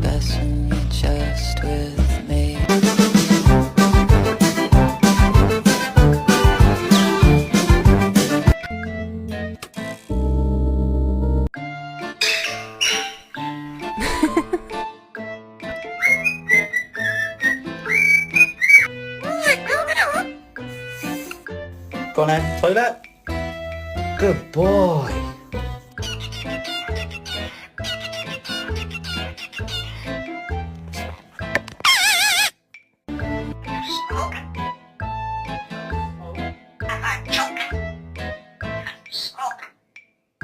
Best when you're just with me. Go on then, toilet. Good boy.